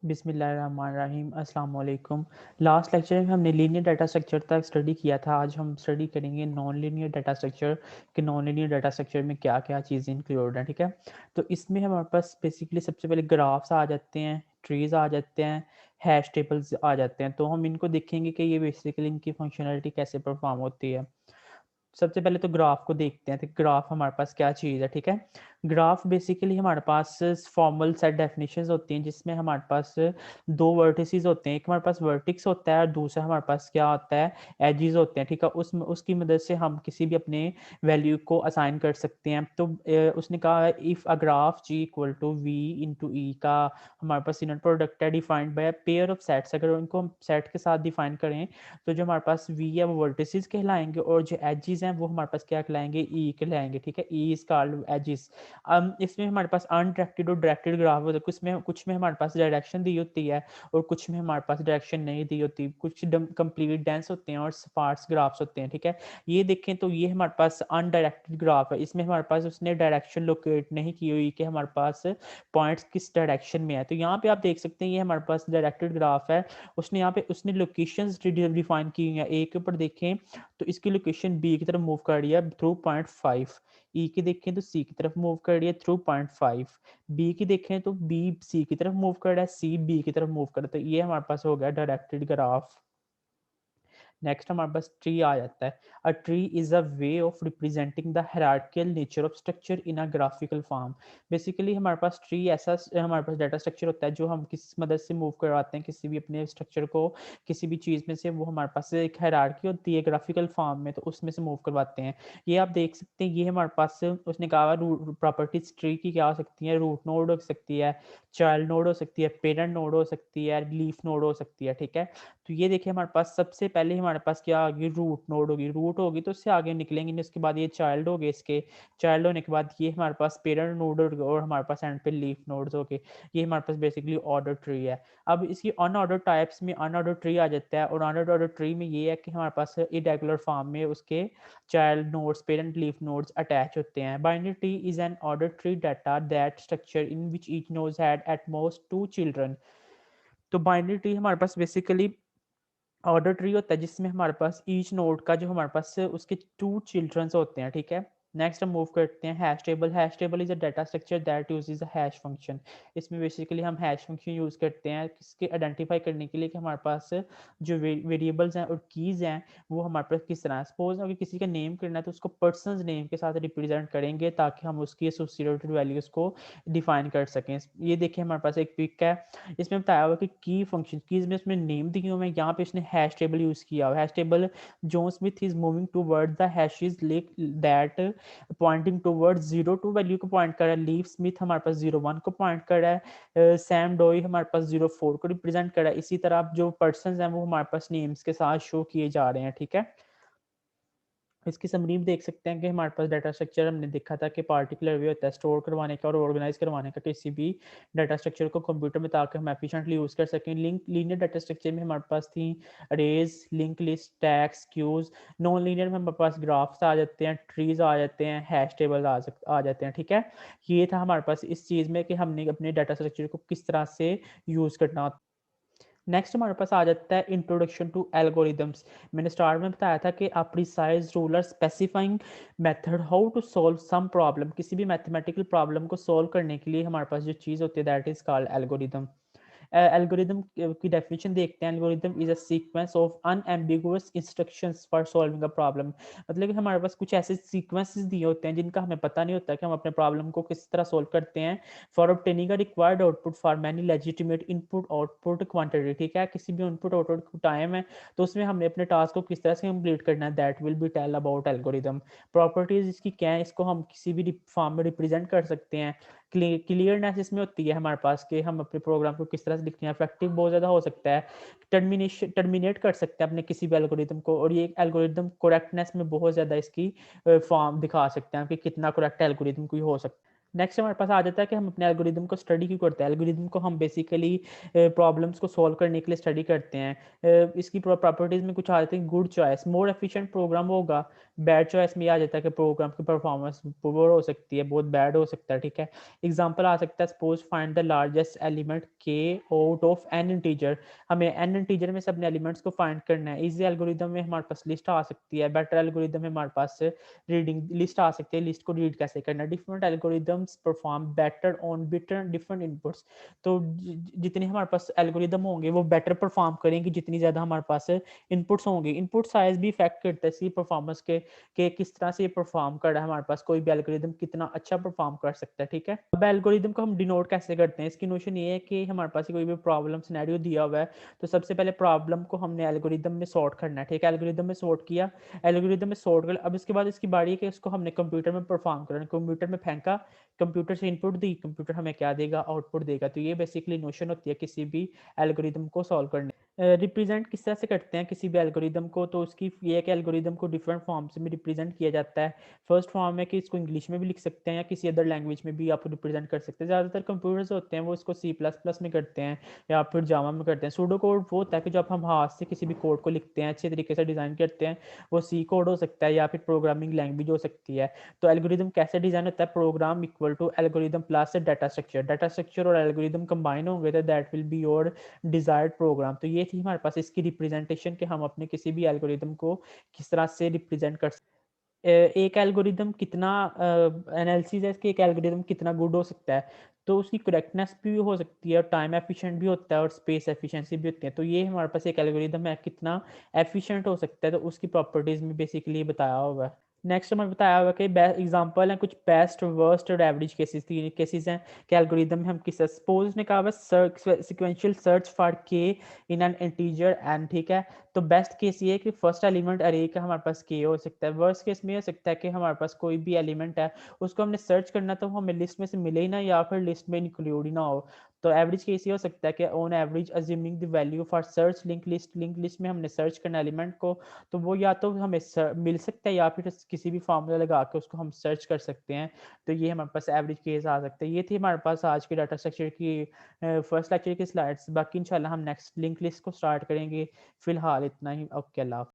बिस्मिल्लाहिर्रहमानिर्रहीम अस्सलाम वालेकुम। लास्ट लेक्चर में हमने लीनियर डाटा स्ट्रक्चर तक स्टडी किया था। आज हम स्टडी करेंगे नॉन लीनियर डाटा स्ट्रक्चर कि नॉन लीनियर डाटा स्ट्रक्चर में क्या क्या चीज़ें इंक्लूड हैं। ठीक है, तो इसमें हमारे पास बेसिकली सबसे पहले ग्राफ्स आ जाते हैं, ट्रीज आ जाते हैं, हैश टेबल्स आ जाते हैं। तो हम इनको देखेंगे कि ये बेसिकली इनकी फंक्शनलिटी कैसे परफॉर्म होती है। सबसे पहले तो ग्राफ को देखते हैं, तो ग्राफ हमारे पास क्या चीज़ है। ठीक है, ग्राफ बेसिकली हमारे पास फॉर्मल सेट डेफिनेशंस होती हैं जिसमें हमारे पास दो वर्टिसेस होते हैं। एक हमारे पास वर्टिक्स होता है और दूसरा हमारे पास क्या होता है, एजेस होते हैं। ठीक है, उसकी मदद से हम किसी भी अपने वैल्यू को असाइन कर सकते हैं। तो उसने कहा है if a graph G equal to V into E का हमारे पास इनर प्रोडक्ट है defined by pair of sets. अगर उनको हम सेट के साथ डिफाइन करें तो जो हमारे पास वी है वो वर्टिसेस कहलाएंगे और जो एजेस हैं वो हमारे पास क्या कहलाएंगे, ई कहलाएंगे। ठीक है, ई इज कॉल्ड एजेस। इसमें हमारे पास अनडायरेक्टेड और डायरेक्टेड ग्राफ होता है। कुछ में हमारे पास डायरेक्शन दी होती है और कुछ में हमारे पास डायरेक्शन नहीं दी होती। कुछ कंप्लीट डेंस होते हैं और स्पार्स ग्राफ्स होते हैं। ठीक है, ये देखें तो ये हमारे पास अनडायरेक्टेड ग्राफ है। इसमें हमारे पास उसने डायरेक्शन लोकेट नहीं की हुई कि हमारे पास पॉइंट्स किस डायरेक्शन में है। तो यहाँ पे आप देख सकते हैं ये हमारे पास डायरेक्टेड ग्राफ है। उसने यहाँ पे उसने लोकेशंस डिफाइन की हुई हैं। ए के ऊपर देखें तो इसकी लोकेशन बी की तरफ मूव कर रही है थ्रू 0.5। ई की देखें तो सी की तरफ मूव कर रही है थ्रू 0.5। बी की देखें तो बी सी की तरफ मूव कर रहा है, सी बी की तरफ मूव कर रहा है। तो ये हमारे पास हो गया डायरेक्टेड ग्राफ। नेक्स्ट हमारे पास ट्री आ जाता है। A tree is a way of representing the hierarchical nature of structure in a graphical form. Basically हमारे पास ट्री ऐसा हमारे पास डाटा स्ट्रक्चर होता है जो हम किस मदद से मूव करवाते हैं किसी भी अपने स्ट्रक्चर को किसी भी चीज़ में से। वो हमारे पास एक हायरार्की होती है ग्राफिकल फॉर्म में, तो उसमें से मूव करवाते हैं। ये आप देख सकते हैं, ये हमारे पास उसने कहा प्रॉपर्टीज ट्री की क्या हो सकती है, रूट नोड हो सकती है, चाइल्ड नोड हो सकती है, पेरेंट नोड हो सकती है, लीफ नोड हो सकती है। ठीक है, तो ये देखिए हमारे पास सबसे पहले हमारे पास क्या आ गई, रूट नोड होगी। रूट होगी तो उससे आगे निकलेंगे नहीं, उसके बाद ये चाइल्ड हो गए, इसके चाइल्ड होने के बाद ये हमारे पास पेरेंट नोड और हमारे पास एंड पे लीफ नोड्स हो गए। ये हमारे पास बेसिकली ऑर्डर ट्री है। अब इसकी अनऑर्डर टाइप्स में अनऑर्डर ट्री आ जाता है और अनऑर्डर ट्री में ये है कि हमारे पास इरेगुलर फॉर्म में उसके child nodes parent leaf nodes attach होते हैं। Binary tree is an order tree data that structure in which each node had at most two children. तो बाइनरी ट्री हमारे पास बेसिकली ऑर्डर ट्री होता है जिसमें हमारे पास ईच नोड का जो हमारे पास उसके टू चिल्ड्रंस होते हैं। ठीक है, नेक्स्ट हम मूव करते हैं hash table. Hash table is a data structure that uses a hash function. इसमें बेसिकली हम हैश फंक्शन यूज करते हैं किसके आइडेंटिफाई करने के लिए कि हमारे पास जो वेरिएबल्स हैं और कीज़ हैं वो हमारे पास किस तरह है। सपोज अगर किसी का नेम करना है तो उसको पर्सन नेम के साथ रिप्रेजेंट करेंगे ताकि हम उसकी एसोसिएटेड वैल्यूज़ को डिफाइन कर सकें। ये देखिए हमारे पास एक पिक है, इसमें बताया हुआ कि की फंक्शन कीज में उसमें नेम दिए हुए हैं। यहाँ पे इसने हैश टेबल यूज किया हुआ। Hash table John Smith is moving toward the hashes like that pointing toward 02 value को पॉइंट कर रहा है। लीफ स्मिथ हमारे पास 01 को पॉइंट कर रहा है। सैम डोई हमारे पास 04 को रिप्रेजेंट कर रहा है। इसी तरह जो पर्सन हैं वो हमारे पास नेम्स के साथ शो किए जा रहे हैं। ठीक है, इसकी समरी में देख सकते हैं कि हमारे पास डाटा स्ट्रक्चर हमने देखा था कि पार्टिकुलर वे होता है स्टोर करवाने का और ऑर्गेनाइज करवाने का किसी भी डाटा स्ट्रक्चर को कंप्यूटर में, ताकि हम एफिशिएंटली यूज़ कर सकें। लिंक लीनियर डाटा स्ट्रक्चर में हमारे पास थी arrays, link list, tags, queues. Non linear में हमारे पास ग्राफ्स आ जाते हैं, ट्रीज आ जाते हैं, हैश टेबल आ जाते हैं। ठीक है, ये था हमारे पास इस चीज़ में कि हमने अपने डाटा स्ट्रक्चर को किस तरह से यूज़ करना। नेक्स्ट हमारे पास आ जाता है इंट्रोडक्शन टू एल्गोरिदम्स। मैंने स्टार्ट में बताया था कि a precise ruler specifying method how to solve some problem. किसी भी मैथमेटिकल प्रॉब्लम को सॉल्व करने के लिए हमारे पास जो चीज़ होती है that is called algorithm. Algorithm की डेफिनेशन देखते हैं। Algorithm is a sequence of unambiguous instructions for solving a problem. मतलब कि हमारे पास कुछ ऐसे सीक्वेंसेस दिए होते हैं जिनका हमें पता नहीं होता कि हम अपने प्रॉब्लम को किस तरह सॉल्व करते हैं। For obtaining a required output for many legitimate input output quantity. ठीक है, किसी भी इनपुट आउटपुट टाइम है तो उसमें हमने अपने टास्क को किस तरह से कंप्लीट करना है, that will be tell about algorithm. Properties इसकी क्या है, इसको हम किसी भी फॉर्म में रिप्रेजेंट कर सकते हैं। क्लियरनेस इसमें होती है हमारे पास कि हम अपने प्रोग्राम को किस तरह से लिखते हैं। इफेक्टिव बहुत ज़्यादा हो सकता है, टर्मिनेट कर सकते हैं अपने किसी भी एल्गोरिदम को। और ये एल्गोरिदम करेक्टनेस में बहुत ज़्यादा इसकी फॉर्म दिखा सकते हैं कि कितना करेक्ट एल्गोरिदम कोई हो सकता है। नेक्स्ट हमारे पास आ जाता है कि हम अपने एल्गोरिदम को स्टडी क्यों करते हैं। एल्गोरिदम को हम बेसिकली प्रॉब्लम्स को सॉल्व करने के लिए स्टडी करते हैं। इसकी प्रॉपर्टीज में कुछ आ जाते हैं, good choice, more efficient program होगा बैड चॉइस में ये आ जाता है कि प्रोग्राम की परफॉर्मेंस पुअर हो सकती है, बहुत बैड हो सकता है, ठीक है। एग्जांपल आ सकता है, suppose find the largest element के आउट ऑफ एन इंटीजर। हमें एन इंटीजर में से अपने एलिमेंट्स को फाइंड करना है। इजी एल्गोरिदम में हमारे पास लिस्ट आ सकती है, बेटर एल्गोरिदम में हमारे पास रीडिंग लिस्ट आ सकती है, लिस्ट को रीड कैसे करना है। Different algorithms perform better on different inputs. तो जितने हमारे पास एल्गोरिदम होंगे वो बेटर परफॉर्म करेंगे जितनी ज़्यादा हमारे पास इनपुट्स होंगे। इनपुट साइज भी इफेक्ट करता है इसकी परफॉर्मेंस के कि किस तरह से ये परफॉर्म कर रहा है, हमारे पास कोई भी एल्गोरिदम कितना अच्छा परफॉर्म कर सकता है, ठीक है। अब एल्गोरिदम को हम डिनोट कैसे करते हैं, इसकी नोशन ये है कि हमारे पास कोई भी प्रॉब्लम सिनेरियो दिया हुआ है, तो सबसे पहले प्रॉब्लम को हमने एल्गोरिदम में सॉर्ट करना है, ठीक है। एल्गोरिदम में सॉर्ट किया, एल्गोरिदम में सॉर्ट कर, अब इसके बाद इसकी बारी है कि इसको हमने कंप्यूटर में परफॉर्म करना है। कंप्यूटर में फेंका, कंप्यूटर से इनपुट दी, कंप्यूटर हमें क्या देगा, आउटपुट देगा। तो ये बेसिकली नोशन होती है किसी भी एल्गोरिदम को सॉल्व करने। रिप्रेजेंट किस तरह से करते हैं किसी भी एल्गोरिदम को, तो उसकी ये है कि एल्गोरिदम को डिफरेंट फॉर्म्स में रिप्रेजेंट किया जाता है। फर्स्ट फॉर्म है कि इसको इंग्लिश में भी लिख सकते हैं या किसी अदर लैंग्वेज में भी आप रिप्रेजेंट कर सकते हैं। ज़्यादातर कंप्यूटर्स होते हैं वो इसको C++ में करते हैं या फिर जावा में करते हैं। सूडो कोड वो होता है कि जब हम हाथ से किसी भी कोड को लिखते हैं, अच्छे तरीके से डिज़ाइन करते हैं, वो C कोड हो सकता है या फिर प्रोग्रामिंग लैंग्वेज हो सकती है। तो एल्गोरिदम कैसे डिज़ाइन होता है, program equal to algorithm plus data structure और एल्गोरिदम कंबाइन होंगे तो that will be your desired program. तो ये थी हमारे पास इसकी रिप्रेजेंटेशन कि हम अपने किसी भी एल्गोरिदम को किस तरह से रिप्रेजेंट कर सकते हैं। एक एल्गोरिदम कितना एनालिसिस है कि एक एल्गोरिदम कितना गुड हो सकता है, तो उसकी करेक्टनेस भी हो सकती है और टाइम एफिशिएंट भी होता है और स्पेस एफिशिएंसी भी होती है। तो ये हमारे पास एक एल्गोरिदम है कितना एफिशिएंट हो सकता है, तो उसकी प्रॉपर्टीज में बेसिकली बताया हुआ है। नेक्स्ट हमें बताया हुआ कि एग्जांपल है कुछ बेस्ट वर्स्ट और एवरेज केसेस, तीन केसेस हैं कि एल्गोरिदम में हम किस सपोज ने कहा हुआ सिक्वेंशियल सर्च फॉर के इन एन इंटीजर एन, ठीक है। तो बेस्ट केस ये है कि फर्स्ट एलिमेंट अरे का हमारे पास के हो सकता है। वर्स्ट केस में हो सकता है कि हमारे पास कोई भी एलिमेंट है उसको हमने सर्च करना तो हमें लिस्ट में से मिले ही ना या फिर लिस्ट में इंक्लूड ही ना हो। तो एवरेज केस ये हो सकता है कि on average assuming the value for search link list में हमने सर्च करना एलिमेंट को, तो वो या तो हमें मिल सकता है या फिर किसी भी फार्मूला लगा के उसको हम सर्च कर सकते हैं। तो ये हमारे पास एवरेज केस आ सकता है। ये थी हमारे पास आज की डाटा स्ट्रक्चर की फर्स्ट लेक्चर की स्लाइड्स। बाकी इंशाल्लाह हम नेक्स्ट लिंक लिस्ट को स्टार्ट करेंगे। फिलहाल इतना ही। ओके, अल्लाह।